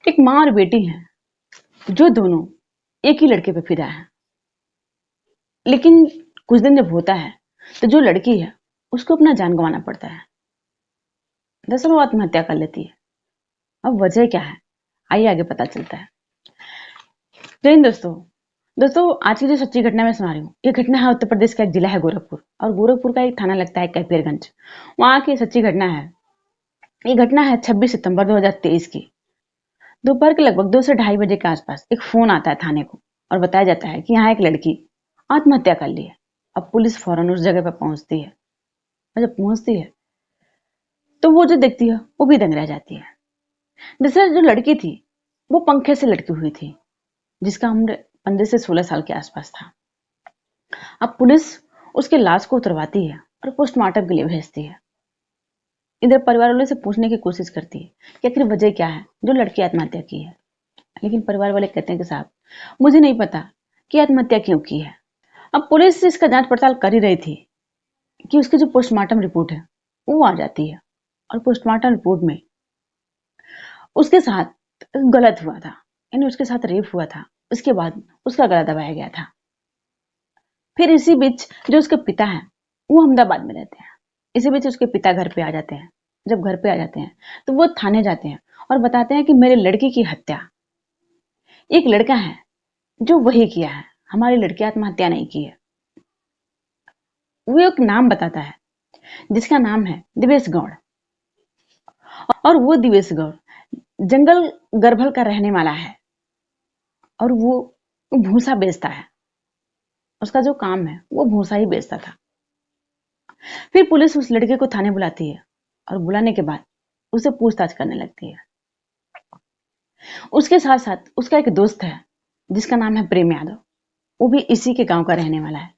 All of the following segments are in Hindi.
एक माँ और बेटी हैं जो दोनों एक ही लड़के पे फिदा है। लेकिन कुछ दिन जब होता है तो जो लड़की है उसको अपना जान गंवाना पड़ता है। दरअसल वो आत्महत्या कर लेती है। अब वजह क्या है, आइए आगे पता चलता है। लेकिन दोस्तों आज की जो सच्ची घटना मैं सुना रही हूँ, ये घटना है उत्तर प्रदेश का एक जिला है गोरखपुर, और गोरखपुर का एक थाना लगता है कैफियरगंज। वहां की सच्ची घटना है। ये घटना है 26 सितंबर 2023 की। दोपहर के लगभग 2 से ढाई बजे के आसपास एक फोन आता है थाने को और बताया जाता है कि यहाँ एक लड़की आत्महत्या कर ली है। अब पुलिस फौरन उस जगह पर पहुंचती है, और जब पहुंचती है तो वो जो देखती है वो भी दंग रह जाती है। दूसरा जो लड़की थी वो पंखे से लटकी हुई थी, जिसका उम्र 15 से 16 साल के आसपास था। अब पुलिस उसके लाश को उतरवाती है और पोस्टमार्टम के लिए भेजती है। इधर परिवार वालों से पूछने की कोशिश करती है कि आखिर वजह क्या है जो लड़की आत्महत्या की है। लेकिन परिवार वाले कहते हैं कि साहब, मुझे नहीं पता कि आत्महत्या क्यों की है। अब पुलिस इसका जांच पड़ताल कर ही रही थी कि उसकी जो पोस्टमार्टम रिपोर्ट है वो आ जाती है, और पोस्टमार्टम रिपोर्ट में उसके साथ गलत हुआ था, यानी उसके साथ रेप हुआ था। उसके बाद उसका गला दबाया गया था। फिर इसी बीच जो उसके पिता हैं वो अहमदाबाद में रहते हैं। इसी बीच उसके पिता घर पे आ जाते हैं। जब घर पे आ जाते हैं तो वो थाने जाते हैं और बताते हैं कि मेरे लड़की की हत्या एक लड़का है जो वही किया है, हमारी लड़की आत्महत्या नहीं की है। वो एक नाम बताता है जिसका नाम है दिवेश गौड़, और वो दिवेश गौड़ जंगल गर्भल का रहने वाला है, और वो भूसा बेचता है। उसका जो काम है वो भूसा ही बेचता था। फिर पुलिस उस लड़के को थाने बुलाती है, और बुलाने के बाद उसे पूछताछ करने लगती है। उसके साथ साथ उसका एक दोस्त है जिसका नाम है प्रेम यादव, वो भी इसी के गांव का रहने वाला है।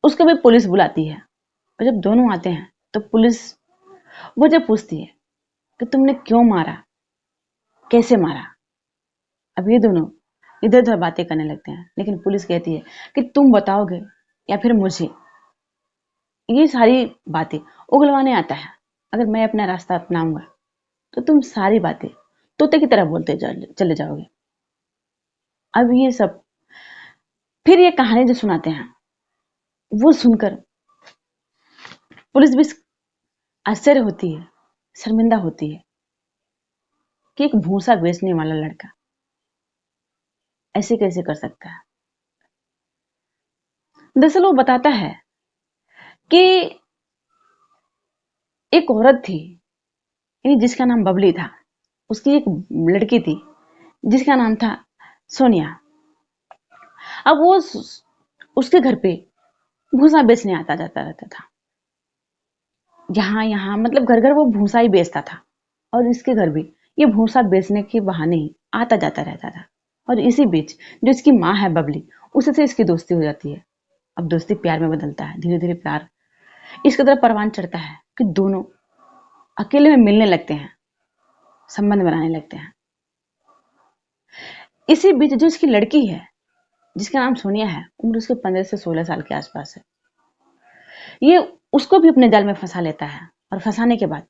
उसको भी पुलिस बुलाती है, और जब दोनों आते हैं तो पुलिस वजह पूछती है कि तुमने क्यों मारा, कैसे मारा। अब ये दोनों इधर उधर बातें करने लगते हैं, लेकिन पुलिस कहती है कि तुम बताओगे या फिर मुझे। ये सारी बातें उगलवाने आता है। अगर मैं अपना रास्ता अपनाऊंगा तो तुम सारी बातें तोते की तरह बोलते चले जाओगे। अब ये सब फिर ये कहानी जो सुनाते हैं वो सुनकर पुलिस भी आश्चर्य होती है, शर्मिंदा होती है कि एक भूसा बेचने वाला लड़का ऐसे कैसे कर सकता है। दरअसल वो बताता है कि एक औरत थी, यानी जिसका नाम बबली था। उसकी एक लड़की थी जिसका नाम था सोनिया। अब वो उसके घर पे भूसा बेचने आता जाता रहता था। यहाँ मतलब घर घर वो भूसा ही बेचता था, और इसके घर भी ये भूसा बेचने के बहाने ही आता जाता रहता था। और इसी बीच जो इसकी माँ है बबली, उससे इसकी दोस्ती हो जाती है। अब दोस्ती प्यार में बदलता है। धीरे धीरे प्यार इस कदर परवान चढ़ता है कि दोनों अकेले में मिलने लगते हैं, संबंध बनाने लगते हैं। इसी बीच जो इसकी लड़की है जिसका नाम सोनिया है, उम्र उसके 15 से 16 साल के आसपास है, ये उसको भी अपने जाल में फंसा लेता है। और फंसाने के बाद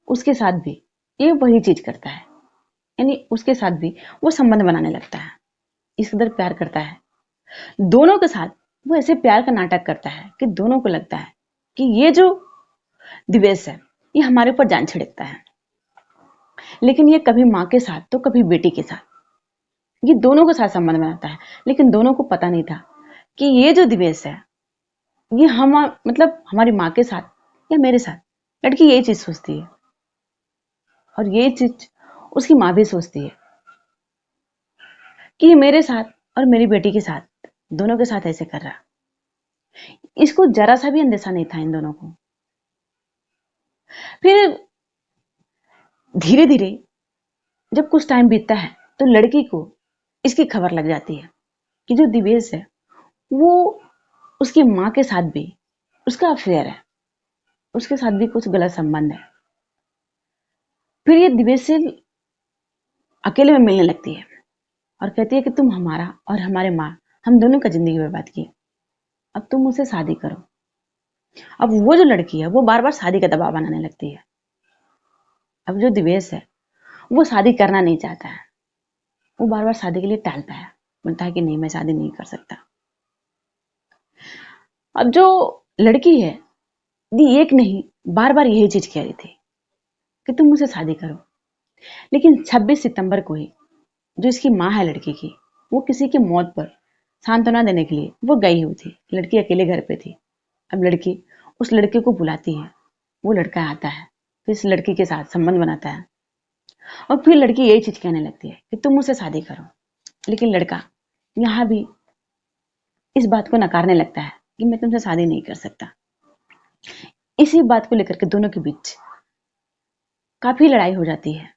उसके साथ भी ये वही चीज करता है, यानी उसके साथ भी वो संबंध बनाने लगता है। इस कदर प्यार करता है दोनों के साथ। वो ऐसे प्यार का नाटक करता है कि दोनों को लगता है कि ये जो दिवेश है ये हमारे ऊपर जान छिड़कता है। लेकिन ये कभी माँ के साथ तो कभी बेटी के साथ, ये दोनों के साथ संबंध बनाता है। लेकिन दोनों को पता नहीं था कि ये जो दिवेश है ये मतलब हमारी माँ के साथ या मेरे साथ। लड़की यही चीज सोचती है, और ये चीज उसकी माँ भी सोचती है कि ये मेरे साथ और मेरी बेटी के साथ, दोनों के साथ ऐसे कर रहा। इसको जरा सा भी अंदेशा नहीं था इन दोनों को। फिर धीरे धीरे जब कुछ टाइम बीतता है तो लड़की को इसकी खबर लग जाती है कि जो दिवेश है वो उसकी माँ के साथ भी उसका अफेयर है, उसके साथ भी कुछ गलत संबंध है। फिर ये दिवेश से अकेले में मिलने लगती है और कहती है कि तुम हमारा और हमारे माँ, हम दोनों का जिंदगी बर्बाद की, अब तुम मुझसे शादी करो। अब वो जो लड़की है वो बार बार शादी का दबाव बनाने लगती है। अब जो दिवेश है वो शादी करना नहीं चाहता है। वो बार बार शादी के लिए टालता है, बोलता है कि नहीं मैं शादी नहीं कर सकता। अब जो लड़की है, एक नहीं बार बार यही चीज कह रही थी कि तुम मुझसे शादी करो। लेकिन 26 सितंबर को ही जो इसकी माँ है लड़की की, वो किसी की मौत पर सांत्वना देने के लिए वो गई हुई थी। लड़की अकेले घर पे थी। अब लड़की उस लड़के को बुलाती है, वो लड़का आता है, फिर इस लड़की के साथ संबंध बनाता है और फिर लड़की यही चीज कहने लगती है कि तुम मुझसे शादी करो। लेकिन लड़का यहाँ भी इस बात को नकारने लगता है कि मैं तुमसे शादी नहीं कर सकता। इसी बात को लेकर के दोनों के बीच काफी लड़ाई हो जाती है।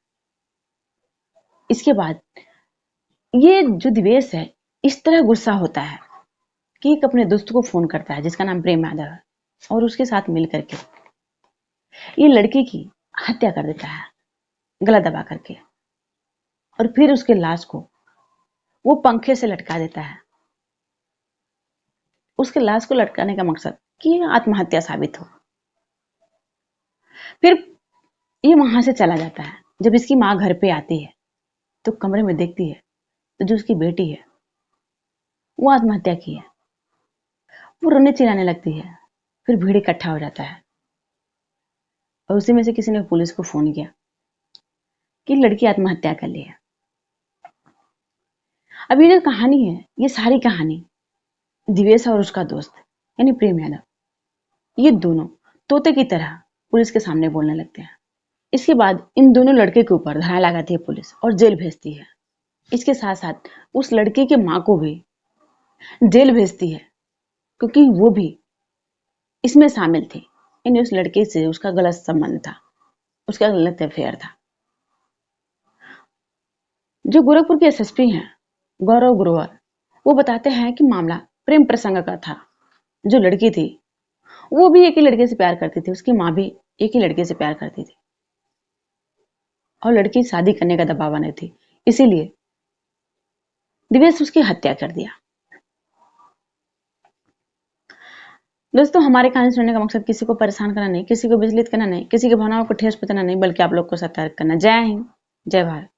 इसके बाद ये जो दिवेश है इस तरह गुस्सा होता है कि एक अपने दोस्त को फोन करता है जिसका नाम प्रेम यादव है, और उसके साथ मिल करके ये लड़की की हत्या कर देता है गला दबा करके, और फिर उसके लाश को वो पंखे से लटका देता है। उसके लाश को लटकाने का मकसद कि आत्महत्या साबित हो। फिर ये वहां से चला जाता है। जब इसकी माँ घर पे आती है तो कमरे में देखती है तो जो उसकी बेटी है वो आत्महत्या की है। वो रोने चिल्लाने लगती है। फिर भीड़ इकट्ठा हो जाता है और उसी में से किसी ने पुलिस को फोन किया कि लड़की आत्महत्या कर ली है। अब ये जो कहानी है, ये सारी कहानी दिवेश और उसका दोस्त यानी प्रेम यादव, ये दोनों तोते की तरह पुलिस के सामने बोलने लगते हैं। इसके बाद इन दोनों लड़के के ऊपर धारा लगाती है पुलिस और जेल भेजती है। इसके साथ साथ उस लड़के की माँ को भी जेल भेजती है, क्योंकि वो भी इसमें शामिल थी। यानी उस लड़के से उसका गलत संबंध था, उसका गलत अफेयर था। जो गोरखपुर के एसएसपी हैं गौरव ग्रोवर, वो बताते हैं कि मामला प्रेम प्रसंग का था। जो लड़की थी वो भी एक ही लड़के से प्यार करती थी, उसकी माँ भी एक ही लड़के से प्यार करती थी और लड़की शादी करने का दबाव नहीं थी, इसीलिए दिवेश उसकी हत्या कर दिया। दोस्तों, हमारे कहानी सुनने का मकसद किसी को परेशान करना नहीं, किसी को विचलित करना नहीं, किसी की भावनाओं को ठेस पहुंचाना नहीं, बल्कि आप लोग को सतर्क करना। जय हिंद, जय भारत।